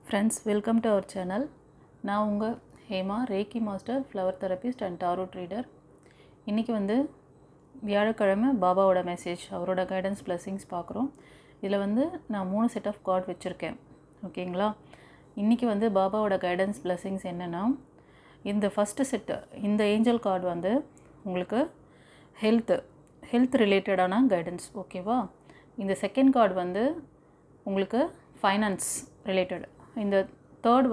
Friends, welcome to our channel. நான் உங்கள் Hema, reiki master, flower therapist and tarot reader. இன்றைக்கி வியாழக்கிழமை பாபாவோட மெசேஜ், அவரோட கைடன்ஸ் பிளெஸிங்ஸ் பார்க்குறோம். இதில் நான் 3 செட் ஆஃப் கார்டு வச்சுருக்கேன். ஓகேங்களா? இன்றைக்கி பாபாவோட கைடன்ஸ் பிளெஸிங்ஸ் என்னென்னா, இந்த ஃபஸ்ட்டு செட்டு, இந்த ஏஞ்சல் கார்டு உங்களுக்கு ஹெல்த் ரிலேட்டடான கைடன்ஸ். ஓகேவா? இந்த செகண்ட் கார்டு உங்களுக்கு ஃபைனான்ஸ் ரிலேட்டட். இந்த தேர்ட்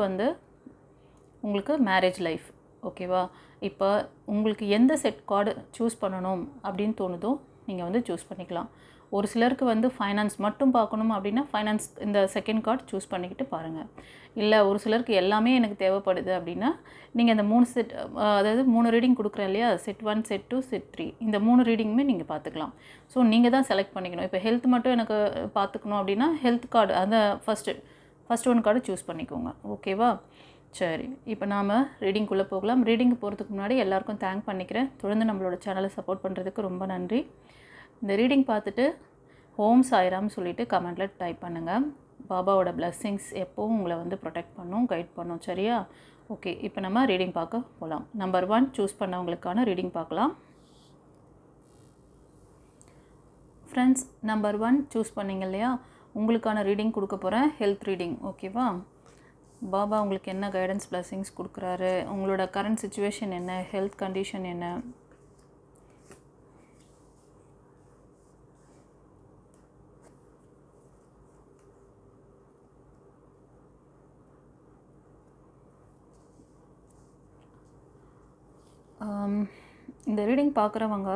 உங்களுக்கு மேரேஜ் லைஃப். ஓகேவா? இப்போ உங்களுக்கு எந்த செட் கார்டு சூஸ் பண்ணணும் அப்படின்னு தோணுதோ நீங்கள் சூஸ் பண்ணிக்கலாம். ஒரு சிலருக்கு ஃபைனான்ஸ் மட்டும் பார்க்கணும் அப்படின்னா ஃபைனான்ஸ் இந்த செகண்ட் கார்டு சூஸ் பண்ணிக்கிட்டு பாருங்கள். இல்லை ஒரு சிலருக்கு எல்லாமே எனக்கு தேவைப்படுது அப்படின்னா நீங்கள் இந்த 3 செட், அதாவது 3 ரீடிங் கொடுக்குறேன் இல்லையா, செட் 1, செட் 2, செட் 3, இந்த 3 ரீடிங்குமே நீங்கள் பார்த்துக்கலாம். ஸோ நீங்கள் தான் செலக்ட் பண்ணிக்கணும். இப்போ ஹெல்த் மட்டும் எனக்கு பார்த்துக்கணும் அப்படின்னா ஹெல்த் கார்டு அந்த ஃபஸ்ட் ஒன் கார்டு சூஸ் பண்ணிக்கோங்க. ஓகேவா? சரி, இப்போ நாம் ரீடிங்குள்ளே போகலாம். ரீடிங்கு போகிறதுக்கு முன்னாடி எல்லாருக்கும் தேங்க் பண்ணிக்கிறேன். தொடர்ந்து நம்மளோட சேனலை சப்போர்ட் பண்ணுறதுக்கு ரொம்ப நன்றி. இந்த ரீடிங் பார்த்துட்டு ஓம் சாய்ராம் சொல்லிவிட்டு கமெண்ட்டில் டைப் பண்ணுங்கள். பாபாவோட பிளெஸ்ஸிங்ஸ் எப்போவும் உங்களை ப்ரொடெக்ட் பண்ணும், கைட் பண்ணும். சரியா? ஓகே, இப்போ நம்ம ரீடிங் பார்க்க போகலாம். நம்பர் 1 சூஸ் பண்ணவங்களுக்கான ரீடிங் பார்க்கலாம். ஃப்ரெண்ட்ஸ், நம்பர் 1 சூஸ் பண்ணிங்க இல்லையா, உங்களுக்கான ரீடிங் கொடுக்க போகிறேன். Health reading. ஓகேவா? பாபா உங்களுக்கு என்ன கைடன்ஸ் பிளெஸிங்ஸ் கொடுக்குறாரு, உங்களோட கரண்ட் சுச்சுவேஷன் என்ன, ஹெல்த் கண்டிஷன் என்ன, இந்த ரீடிங் பார்க்குறவங்க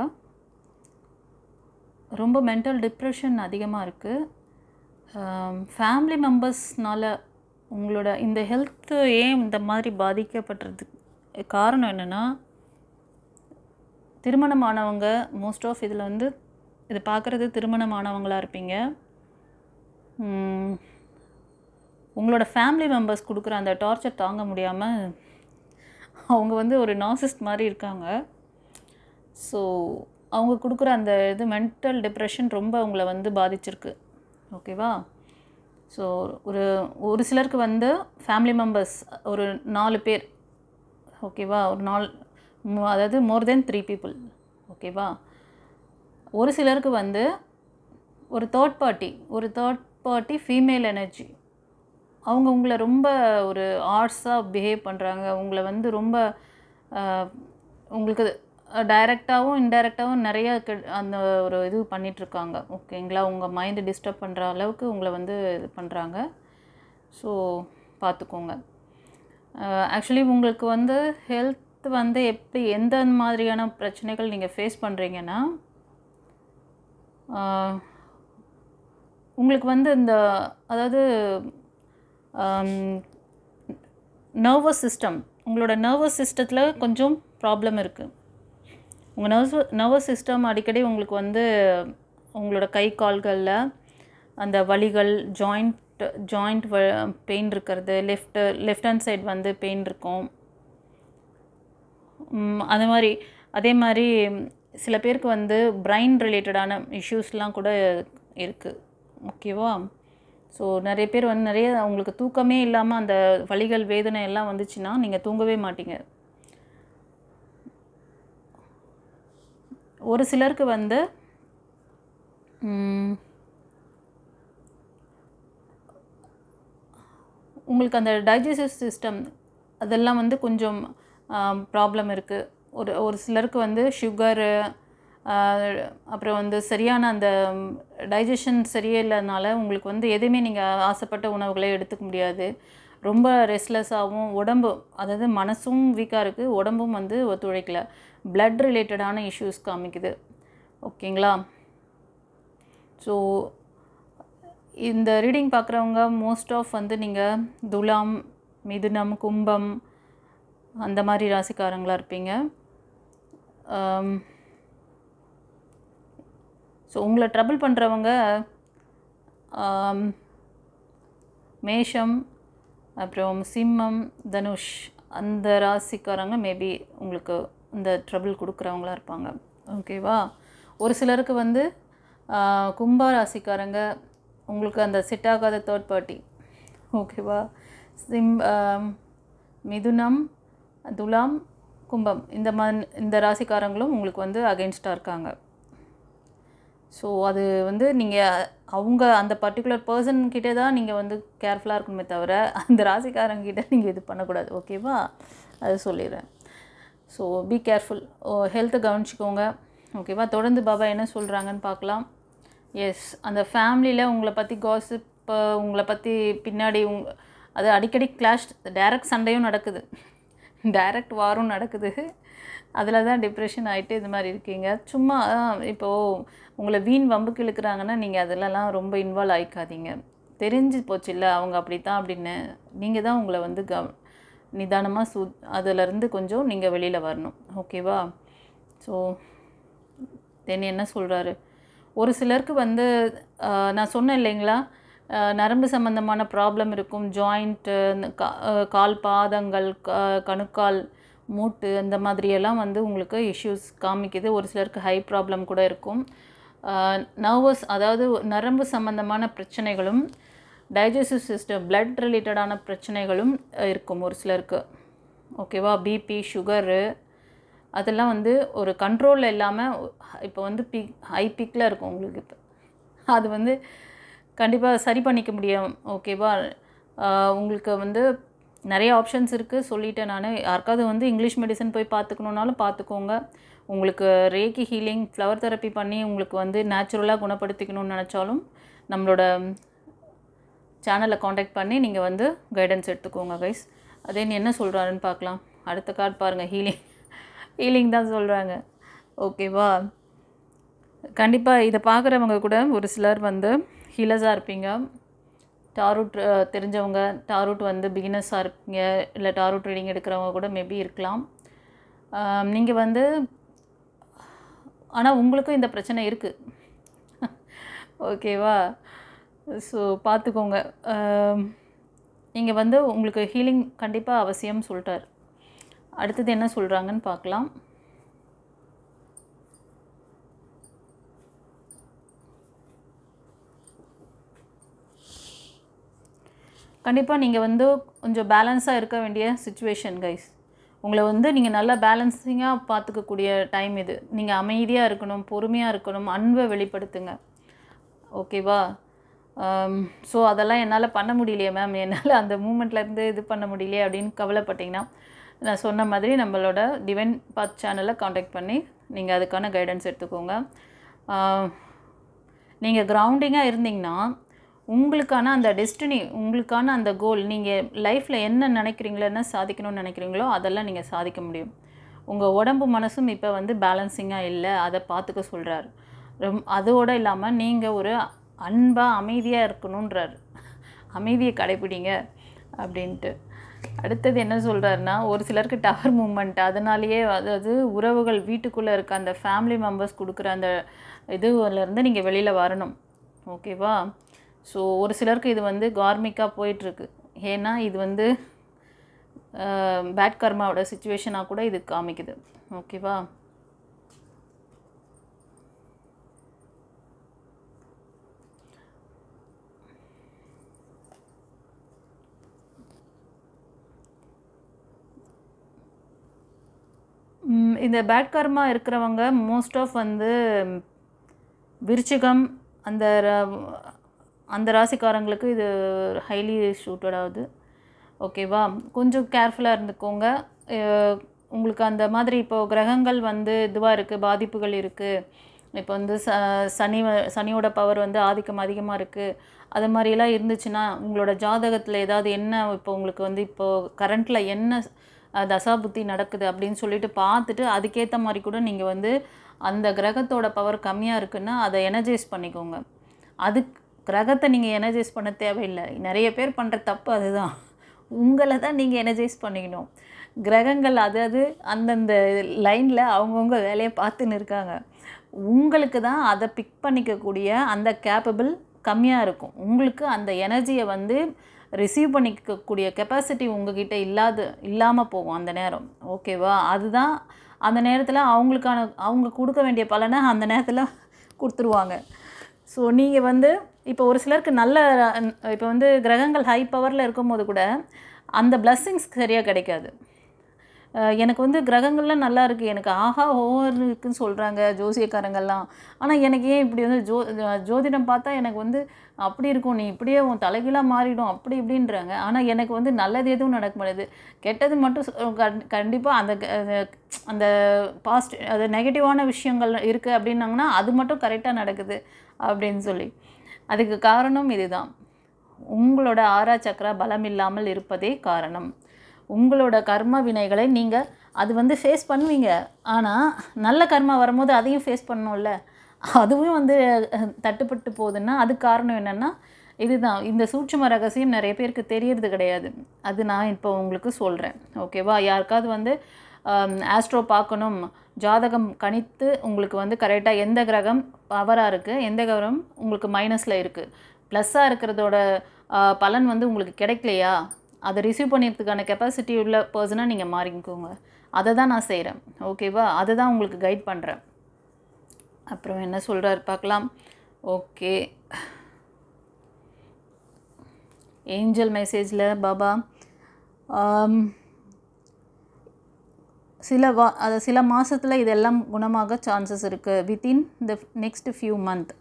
ரொம்ப மென்டல் டிப்ரெஷன் அதிகமாக இருக்குது. ஃபேமிலி மெம்பர்ஸ்னால் உங்களோட இந்த ஹெல்த்து ஏன் இந்த மாதிரி பாதிக்கப்பட்டுறதுக்கு காரணம் என்னென்னா, திருமணமானவங்க மோஸ்ட் ஆஃப் இதில் இது பார்க்குறது திருமணமானவங்களாக இருப்பீங்க. உங்களோட ஃபேமிலி மெம்பர்ஸ் கொடுக்குற அந்த டார்ச்சர் தாங்க முடியாமல் அவங்க ஒரு நார்சிஸ்ட் மாதிரி இருக்காங்க. ஸோ அவங்க கொடுக்குற அந்த மென்டல் டிப்ரெஷன் ரொம்ப உங்களை பாதிச்சிருக்கு. ஓகேவா? ஸோ ஒரு சிலருக்கு ஃபேமிலி மெம்பர்ஸ் ஒரு 4 பேர். ஓகேவா? ஒரு 4, அதாவது மோர் தென் 3 பீப்புள். ஓகேவா? ஒரு சிலருக்கு ஒரு தேர்ட் பார்ட்டி ஃபீமேல் எனர்ஜி, அவங்க உங்களை ரொம்ப ஒரு ஆர்ட்ஸாக பிஹேவ் பண்ணுறாங்க. உங்களை ரொம்ப உங்களுக்கு டைரெக்டாகவும் இன்டைரக்டாகவும் நிறைய அந்த ஒரு இது பண்ணிகிட்ருக்காங்க. ஓகேங்களா? உங்கள் மைண்டு டிஸ்டர்ப் பண்ணுற அளவுக்கு உங்களை இது பண்ணுறாங்க. ஸோ பார்த்துக்கோங்க. ஆக்சுவலி உங்களுக்கு ஹெல்த் எப்படி எந்த மாதிரியான பிரச்சனைகள் நீங்கள் ஃபேஸ் பண்ணுறீங்கன்னா, உங்களுக்கு இந்த அதாவது நர்வஸ் சிஸ்டம், உங்களோட நர்வஸ் சிஸ்டத்தில் கொஞ்சம் ப்ராப்ளம் இருக்குது. உங்கள் நர்வஸ் சிஸ்டம் அடிக்கடி உங்களுக்கு உங்களோட கை கால்களில் அந்த வலிகள், ஜாயிண்ட் பெயின் இருக்கிறது, லெஃப்ட் ஹேண்ட் சைடு பெயின் இருக்கும். அதே மாதிரி சில பேருக்கு பிரைன் ரிலேட்டடான இஷ்யூஸ்லாம் கூட இருக்குது. ஓகேவா? ஸோ நிறைய பேர் நிறைய அவங்களுக்கு தூக்கமே இல்லாமல் அந்த வலிகள், வேதனை எல்லாம் வந்துச்சுன்னா நீங்கள் தூங்கவே மாட்டீங்க. ஒரு சிலருக்கு உங்களுக்கு அந்த டைஜஸ்டிவ் சிஸ்டம் அதெல்லாம் கொஞ்சம் ப்ராப்ளம் இருக்குது. ஒரு சிலருக்கு சுகரு, அப்புறம் சரியான அந்த டைஜஷன் சரியே இல்லைனால உங்களுக்கு எதுவுமே நீங்கள் ஆசைப்பட்ட உணவுகளே எடுத்துக்க முடியாது. ரொம்ப ரெஸ்ட்லெஸ்ஸாகவும், உடம்பு அதாவது மனசும் வீக்காக இருக்குது, உடம்பும் ஒத்துழைக்கல. பிளட் ரிலேட்டடான இஷ்யூஸ் காமிக்குது. ஓகேங்களா? ஸோ இந்த ரீடிங் பார்க்குறவங்க மோஸ்ட் ஆஃப் நீங்கள் துலாம், மிதுனம், கும்பம் அந்த மாதிரி ராசிக்காரங்களாக இருப்பீங்க. ஸோ உங்களை ட்ரபிள் பண்ணுறவங்க மேஷம், அப்புறம் சிம்மம், தனுஷ் அந்த ராசிக்காரங்க மேபி உங்களுக்கு இந்த ட்ரபிள் கொடுக்குறவங்களாக இருப்பாங்க. ஓகேவா? ஒரு சிலருக்கு கும்ப ராசிக்காரங்க உங்களுக்கு அந்த செட் ஆகாத தேர்ட் பார்ட்டி. ஓகேவா? மிதுனம், துலாம், கும்பம் இந்த ராசிக்காரங்களும் உங்களுக்கு வந்து அகெயின்ஸ்டாக இருக்காங்க. ஸோ அது வந்து நீங்கள் அந்த பர்டிகுலர் பர்சன்கிட்ட தான் நீங்கள் வந்து கேர்ஃபுல்லாக இருக்கணுமே தவிர அந்த ராசிக்காரங்கிட்ட நீங்கள் இது பண்ணக்கூடாது. ஓகேவா? அது சொல்லிடுறேன். So be careful. ஹெல்த்தை கவனிச்சிக்கோங்க. ஓகேவா? தொடர்ந்து பாபா என்ன சொல்கிறாங்கன்னு பார்க்கலாம். எஸ், அந்த ஃபேமிலியில் உங்களை பற்றி காசிப், உங்களை பற்றி பின்னாடி அது அடிக்கடி கிளாஷ், டைரக்ட் சண்டையும் நடக்குது, டைரக்ட் வாரும் நடக்குது. அதில் தான் டிப்ரெஷன் ஆகிட்டு இது மாதிரி இருக்கீங்க. சும்மா இப்போது உங்களை வீண் வம்புக்கு இழுக்கிறாங்கன்னா நீங்கள் அதிலலாம் ரொம்ப இன்வால்வ் ஆகிக்காதீங்க. தெரிஞ்சு போச்சு இல்லை அவங்க அப்படி தான் அப்படின்னு. நீங்கள் தான் உங்களை வந்து நிதானமாக அதிலேருந்து கொஞ்சம் நீங்கள் வெளியில் வரணும். ஓகேவா? ஸோ தென் என்ன சொல்கிறாரு, ஒரு சிலருக்கு வந்து நான் சொன்னேன் இல்லைங்களா, நரம்பு சம்மந்தமான ப்ராப்ளம் இருக்கும். ஜாயிண்ட்டு, கால் பாதங்கள், கணுக்கால், மூட்டு, அந்த மாதிரியெல்லாம் வந்து உங்களுக்கு இஷ்யூஸ் காமிக்குது. ஒரு சிலருக்கு ஹை ப்ராப்ளம் கூட இருக்கும். நர்வஸ், அதாவது நரம்பு சம்மந்தமான பிரச்சனைகளும், டைஜஸ்டிவ் சிஸ்டம், பிளட் ரிலேட்டடான பிரச்சனைகளும் இருக்கும் ஒரு சிலருக்கு. ஓகேவா? பிபி, சுகரு, அதெல்லாம் வந்து ஒரு கண்ட்ரோலில் இல்லாமல் இப்போ வந்து ஹை பீக்கில் இருக்கும் உங்களுக்கு. இப்போ அது வந்து கண்டிப்பாக சரி பண்ணிக்க முடியும். ஓகேவா? உங்களுக்கு வந்து நிறைய ஆப்ஷன்ஸ் இருக்குது, சொல்லிட்டேன் நான். யாருக்காவது வந்து இங்கிலீஷ் மெடிசன் போய் பார்த்துக்கணுன்னாலும் பார்த்துக்கோங்க. உங்களுக்கு ரேக்கி ஹீலிங், ஃப்ளவர் தெரப்பி பண்ணி உங்களுக்கு வந்து நேச்சுரலாக குணப்படுத்திக்கணும்னு நினச்சாலும் நம்மளோட சேனலை காண்டாக்ட் பண்ணி நீங்கள் வந்து கைடன்ஸ் எடுத்துக்கோங்க கைஸ். அதே என்ன சொல்கிறாருன்னு பார்க்கலாம். அடுத்த கார்டு பாருங்கள். ஹீலிங் தான் சொல்கிறாங்க. ஓகேவா? கண்டிப்பாக இதை பார்க்குறவங்க கூட ஒரு சிலர் வந்து ஹீலர்ஸாக இருப்பீங்க. டாரூட் தெரிஞ்சவங்க, டாரூட் வந்து பிகினர்ஸாக இருப்பீங்க, இல்லை டாரூட் ரீடிங் எடுக்கிறவங்க கூட மேபி இருக்கலாம். நீங்கள் வந்து ஆனால் உங்களுக்கும் இந்த பிரச்சனை இருக்குது. ஓகேவா? ஸோ பார்த்துக்கோங்க. நீங்கள் வந்து உங்களுக்கு ஹீலிங் கண்டிப்பாக அவசியம் சொல்லிட்டார். அடுத்தது என்ன சொல்கிறாங்கன்னு பார்க்கலாம். கண்டிப்பாக நீங்கள் வந்து கொஞ்சம் பேலன்ஸாக இருக்க வேண்டிய சிச்சுவேஷன் கைஸ். உங்களை வந்து நீங்கள் நல்லா பேலன்ஸிங்காக பார்த்துக்கக்கூடிய டைம் இது. நீங்கள் அமைதியாக இருக்கணும், பொறுமையாக இருக்கணும், அன்பை வெளிப்படுத்துங்க. ஓகேவா? ஸோ அதெல்லாம் என்னால் பண்ண முடியலையே மேம், என்னால் அந்த மூமெண்ட்லேருந்து இது பண்ண முடியலையே அப்படின்னு கவலைப்பட்டிங்கன்னா, நான் சொன்ன மாதிரி நம்மளோட டிவைன் பாத் சேனலை காண்டாக்ட் பண்ணி நீங்கள் அதுக்கான கைடன்ஸ் எடுத்துக்கோங்க. நீங்கள் கிரவுண்டிங்காக இருந்தீங்கன்னா உங்களுக்கான அந்த டெஸ்டினி, உங்களுக்கான அந்த கோல், நீங்கள் லைஃப்பில் என்ன நினைக்கிறீங்களோ, என்ன சாதிக்கணும்னு நினைக்கிறீங்களோ அதெல்லாம் நீங்கள் சாதிக்க முடியும். உங்கள் உடம்பு மனசும் இப்போ வந்து பேலன்சிங்காக இல்லை, அதை பார்த்துக்க சொல்கிறார். அதோடு இல்லாமல் நீங்கள் ஒரு அன்பாக அமைதியாக இருக்கணுன்றார். அமைதியை கடைப்பிடிங்க அப்படின்ட்டு. அடுத்தது என்ன சொல்கிறாருன்னா, ஒரு சிலருக்கு டவர் மூமெண்ட், அதனாலேயே அதாவது உறவுகள், வீட்டுக்குள்ளே இருக்க அந்த ஃபேமிலி மெம்பர்ஸ் கொடுக்குற அந்த இதுலேருந்து நீங்கள் வெளியில் வரணும். ஓகேவா? ஸோ ஒரு சிலருக்கு இது வந்து கார்மிக்காக போயிட்டுருக்கு. ஏன்னா இது வந்து பேட் கர்மாவோட சிச்சுவேஷனாக கூட இது காமிக்குது. ஓகேவா? இந்த பேட் கர்மா இருக்கிறவங்க மோஸ்ட் ஆஃப் வந்து விருச்சிகம், அந்த ராசிக்காரங்களுக்கு இது ஹைலி சூட்டட் ஆகுது. ஓகேவா? கொஞ்சம் கேர்ஃபுல்லாக இருந்துக்கோங்க. உங்களுக்கு அந்த மாதிரி இப்போது கிரகங்கள் வந்து இதுவாக இருக்குது, பாதிப்புகள் இருக்குது. இப்போ வந்து சனியோட பவர் வந்து ஆதிக்கம் அதிகமாக இருக்குது. அது மாதிரிலாம் இருந்துச்சுன்னா உங்களோட ஜாதகத்தில் ஏதாவது என்ன, இப்போ உங்களுக்கு வந்து இப்போது கரண்ட்டில் என்ன தசாபுத்தி நடக்குது அப்படின்னு சொல்லிட்டு பார்த்துட்டு அதுக்கேற்ற மாதிரி கூட நீங்கள் வந்து அந்த கிரகத்தோட பவர் கம்மியாக இருக்குன்னா அதை எனர்ஜைஸ் பண்ணிக்கோங்க. கிரகத்தை நீங்கள் எனர்ஜைஸ் பண்ண தேவையில்லை. நிறைய பேர் பண்ணுற தப்பு அதுதான். உங்களை தான் நீங்கள் எனர்ஜைஸ் பண்ணிக்கணும். கிரகங்கள் அது அந்தந்த லைனில் அவங்கவுங்க வேலையை பார்த்துன்னு இருக்காங்க. உங்களுக்கு தான் அதை பிக் பண்ணிக்கக்கூடிய அந்த கேப்பபிள் கம்மியாக இருக்கும். உங்களுக்கு அந்த எனர்ஜியை வந்து ரிசீவ் பண்ணிக்கக்கூடிய கெப்பாசிட்டி உங்ககிட்ட இல்லாமல் போகும் அந்த நேரம். ஓகேவா? அதுதான் அந்த நேரத்தில் அவங்க கொடுக்க வேண்டிய பலனை அந்த நேரத்தில் கொடுத்துருவாங்க. ஸோ நீங்கள் வந்து இப்போ ஒரு சிலருக்கு இப்போ வந்து கிரகங்கள் ஹை பவரில் இருக்கும்போது கூட அந்த பிளஸ்ஸிங்ஸ் சரியாக கிடைக்காது. எனக்கு வந்து கிரகங்கள்லாம் நல்லா இருக்குது, எனக்கு ஆஹா ஓவர் இருக்குதுன்னு சொல்கிறாங்க ஜோசியக்காரங்கள்லாம். ஆனால் எனக்கு ஏன் இப்படி வந்து ஜோதிடம் பார்த்தா எனக்கு வந்து அப்படி இருக்கும், நீ இப்படியே உன் தலைகீழாக மாறிடும் அப்படி இப்படின்றாங்க. ஆனால் எனக்கு வந்து நல்லது எதுவும் நடக்க மாட்டேது, கெட்டது மட்டும் கண்டிப்பாக அந்த அது நெகட்டிவான விஷயங்கள் இருக்குது அப்படின்னாங்கன்னா அது மட்டும் கரெக்டாக நடக்குது அப்படின்னு சொல்லி. அதுக்கு காரணம் இதுதான், உங்களோட ஆறா சக்கரா பலம் இல்லாமல் இருப்பதே காரணம். உங்களோட கர்ம வினைகளை நீங்கள் அது வந்து ஃபேஸ் பண்ணுவீங்க, ஆனால் நல்ல கர்மா வரும்போது அதையும் ஃபேஸ் பண்ணணும்ல, அதுவும் வந்து தட்டுப்பட்டு போகுதுன்னா அதுக்கு காரணம் என்னென்னா இதுதான். இந்த சூட்சும ரகசியம் நிறைய பேருக்கு தெரியறது கிடையாது. அது நான் இப்போ உங்களுக்கு சொல்கிறேன். ஓகேவா? யாருக்காவது வந்து ஆஸ்ட்ரோ பார்க்கணும், ஜாதகம் கணித்து உங்களுக்கு வந்து கரெக்டாக எந்த கிரகம் பவராக இருக்குது, எந்த கிரகம் உங்களுக்கு மைனஸில் இருக்குது, ப்ளஸ்ஸாக இருக்கிறதோட பலன் வந்து உங்களுக்கு கிடைக்கலையா, அதை ரிசீவ் பண்ணிக்கிறதுக்கான கெப்பாசிட்டி உள்ள பர்சனாக நீங்கள் மாறிக்கோங்க. அதை தான் நான் செய்கிறேன். ஓகேவா? அதை தான் உங்களுக்கு கைட் பண்ணுறேன். அப்புறம் என்ன சொல்கிறார் பார்க்கலாம். ஓகே, ஏஞ்சல் மெசேஜில் பாபா சில மாதத்தில் இதெல்லாம் குணமாக சான்சஸ் இருக்குது, within the next few month.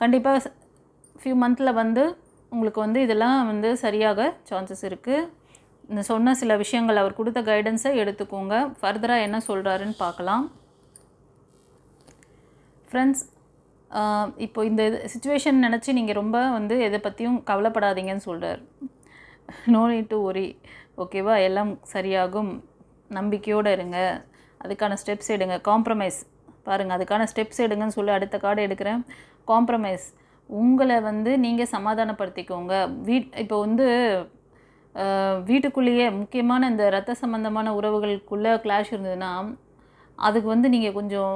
கண்டிப்பாக ஃபியூ மந்தில் வந்து உங்களுக்கு வந்து இதெல்லாம் வந்து சரியாக சான்சஸ் இருக்குது. இந்த சொன்ன சில விஷயங்கள் அவர் கொடுத்த கைடன்ஸை எடுத்துக்கோங்க. ஃபர்தராக என்ன சொல்கிறாருன்னு பார்க்கலாம். ஃப்ரெண்ட்ஸ், இப்போ இந்த சிச்சுவேஷன் நினச்சி நீங்கள் ரொம்ப வந்து எதை பற்றியும் கவலைப்படாதீங்கன்னு சொல்கிறார். No need to worry. ஓகேவா? எல்லாம் சரியாகும், நம்பிக்கையோடு இருங்க, அதுக்கான ஸ்டெப்ஸ் எடுங்க. காம்ப்ரமைஸ் பாருங்கள், அதுக்கான ஸ்டெப்ஸ் எடுங்கன்னு சொல்லி அடுத்த கார்டு எடுக்கிறேன். காம்ப்ரமைஸ், உங்களை வந்து நீங்கள் சமாதானப்படுத்திக்கோங்க. இப்போ வந்து வீட்டுக்குள்ளேயே முக்கியமான இந்த ரத்த சம்பந்தமான உறவுகளுக்குள்ளே கிளாஷ் இருந்ததுன்னா அதுக்கு வந்து நீங்கள் கொஞ்சம்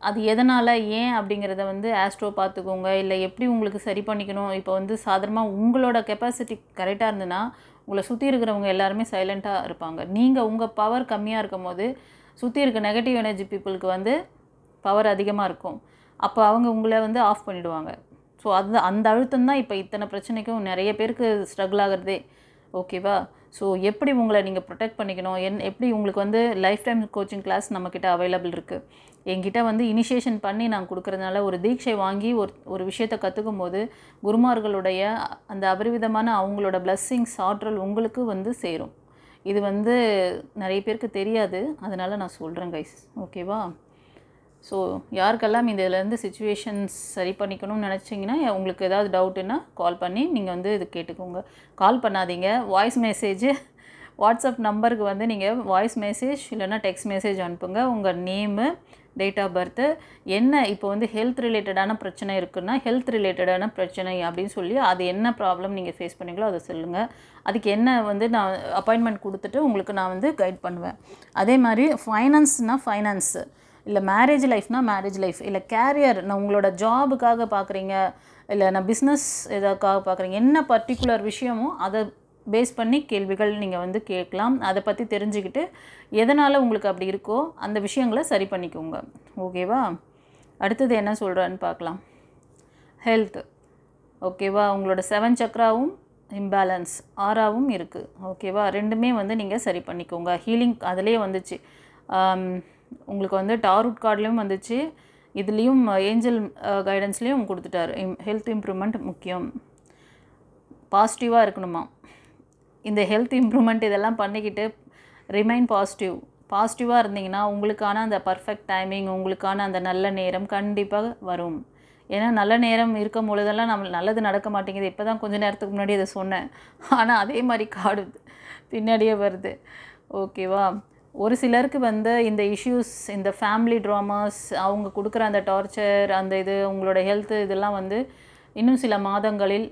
அது எதனால் ஏன் அப்படிங்கிறத வந்து ஆஸ்ட்ரோ பார்த்துக்கோங்க. இல்லை எப்படி உங்களுக்கு சரி பண்ணிக்கணும். இப்போ வந்து சாதாரணமாக உங்களோட கெப்பாசிட்டி கரெக்டாக இருந்ததுன்னா உங்களை சுற்றி இருக்கிறவங்க எல்லாருமே சைலண்ட்டாக இருப்பாங்க. நீங்கள் உங்கள் பவர் கம்மியாக இருக்கும் போது சுற்றி இருக்க நெகட்டிவ் எனர்ஜி பீப்புளுக்கு வந்து பவர் அதிகமாக இருக்கும். அப்போ அவங்க உங்களை வந்து ஆஃப் பண்ணிவிடுவாங்க. ஸோ அந்த அழுத்தம் தான் இப்போ இத்தனை பிரச்சனைக்கும் நிறைய பேருக்கு ஸ்ட்ரகிள் ஆகிறதே. ஓகேவா? ஸோ எப்படி உங்களை நீங்கள் ப்ரொடெக்ட் பண்ணிக்கணும், எப்படி உங்களுக்கு வந்து லைஃப் டைம் கோச்சிங் கிளாஸ் நம்மக்கிட்ட அவைலபிள் இருக்குது. என்கிட்ட வந்து இனிஷியேஷன் பண்ணி நான் கொடுக்குறதுனால ஒரு தீட்சை வாங்கி ஒரு விஷயத்தை கற்றுக்கும் போது குருமார்களுடைய அந்த அபரிவிதமான அவங்களோட பிளஸ்ஸிங்ஸ் ஆற்றல் உங்களுக்கு வந்து சேரும். இது வந்து நிறைய பேருக்கு தெரியாது, அதனால் நான் சொல்கிறேன் கைஸ். ஓகேவா? ஸோ யாருக்கெல்லாம் இதிலேருந்து சிச்சுவேஷன்ஸ் சரி பண்ணிக்கணும்னு நினச்சிங்கன்னா, உங்களுக்கு ஏதாவது டவுட்டுன்னா கால் பண்ணி நீங்கள் வந்து இது கேட்டுக்கோங்க. கால் பண்ணாதீங்க, வாய்ஸ் மெசேஜ் வாட்ஸ்அப் நம்பருக்கு வந்து நீங்கள் வாய்ஸ் மெசேஜ் இல்லைன்னா டெக்ஸ்ட் மெசேஜ் அனுப்புங்க. உங்கள் நேமு, டேட் ஆஃப் பர்த்து, என்ன இப்போ வந்து ஹெல்த் ரிலேட்டடான பிரச்சனை இருக்குன்னா ஹெல்த் ரிலேட்டடான பிரச்சனை அப்படின்னு சொல்லி அது என்ன ப்ராப்ளம் நீங்கள் ஃபேஸ் பண்ணீங்களோ அதை சொல்லுங்கள். அதுக்கு என்ன வந்து நான் அப்பாயின்மெண்ட் கொடுத்துட்டு உங்களுக்கு நான் வந்து கைட் பண்ணுவேன். அதே மாதிரி ஃபைனான்ஸ்னால் ஃபைனான்ஸு, இல்லை மேரேஜ் லைஃப்னால் மேரேஜ் லைஃப், இல்லை கேரியர், நான் உங்களோட ஜாபுக்காக பார்க்குறீங்க, இல்லை நான் பிஸ்னஸ் எதாக்காக பார்க்குறீங்க, என்ன பர்டிகுலர் விஷயமோ அதை பேஸ் பண்ணி கேள்விகள் நீங்கள் வந்து கேட்கலாம். அதை பற்றி தெரிஞ்சுக்கிட்டு எதனால் உங்களுக்கு அப்படி இருக்கோ அந்த விஷயங்களை சரி பண்ணிக்கோங்க. ஓகேவா? அடுத்தது என்ன சொல்கிறான்னு பார்க்கலாம். ஹெல்த். ஓகேவா? உங்களோட 7 சக்ராவும் இம்பேலன்ஸ், ஆறாவும் இருக்குது. ஓகேவா? ரெண்டுமே வந்து நீங்கள் சரி பண்ணிக்கோங்க. ஹீலிங் அதிலே வந்துச்சு, உங்களுக்கு வந்து டாரூட் கார்ட்லேயும் வந்துச்சு, இதுலேயும் ஏஞ்சல் கைடன்ஸ்லேயும் கொடுத்துட்டார். ஹெல்த் இம்ப்ரூவ்மெண்ட் முக்கியம், பாசிட்டிவாக இருக்கணுமா. இந்த ஹெல்த் இம்ப்ரூவ்மெண்ட் இதெல்லாம் பண்ணிக்கிட்டு ரிமைன் பாசிட்டிவாக இருந்தீங்கன்னா உங்களுக்கான அந்த பர்ஃபெக்ட் டைமிங், உங்களுக்கான அந்த நல்ல நேரம் கண்டிப்பாக வரும். ஏன்னா நல்ல நேரம் இருக்கும் பொழுதெல்லாம் நல்லது நடக்க மாட்டேங்குது. இப்போ தான் கொஞ்சம் நேரத்துக்கு முன்னாடி அதை சொன்னேன், ஆனால் அதே மாதிரி காடு பின்னாடியே வருது. ஓகேவா? ஒரு சிலருக்கு வந்து இந்த இஷ்யூஸ், இந்த ஃபேமிலி ட்ராமாஸ், அவங்க கொடுக்குற அந்த டார்ச்சர், அந்த இது உங்களோட ஹெல்த்து இதெல்லாம் வந்து இன்னும் சில மாதங்களில்,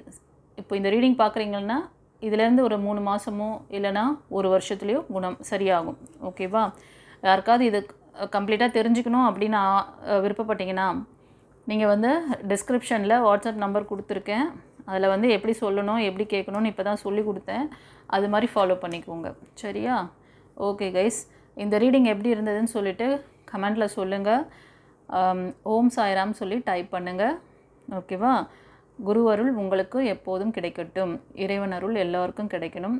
இப்போ இந்த ரீடிங் பார்க்குறீங்கன்னா இதுலேருந்து ஒரு 3 மாதமோ இல்லைனா ஒரு வருஷத்துலேயோ குணம் சரியாகும். ஓகேவா? யாருக்காவது இது கம்ப்ளீட்டாக தெரிஞ்சுக்கணும் அப்படின்னு விருப்பப்பட்டீங்கன்னா நீங்கள் வந்து டிஸ்கிரிப்ஷனில் வாட்ஸ்அப் நம்பர் கொடுத்துருக்கேன், அதில் வந்து எப்படி சொல்லணும் எப்படி கேட்கணும்னு இப்போ தான் சொல்லி கொடுத்தேன், அது மாதிரி ஃபாலோ பண்ணிக்கோங்க. சரியா? ஓகே கைஸ், இந்த ரீடிங் எப்படி இருந்ததுன்னு சொல்லிவிட்டு கமெண்டில் சொல்லுங்கள். ஓம் சாய்ராம் சொல்லி டைப் பண்ணுங்கள். ஓகேவா? குரு அருள் உங்களுக்கு எப்போதும் கிடைக்கட்டும். இறைவன் அருள் எல்லாருக்கும் கிடைக்கணும்.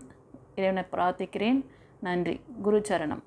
இறைவனை பிரார்த்திக்கிறேன். நன்றி. குரு சரணம்.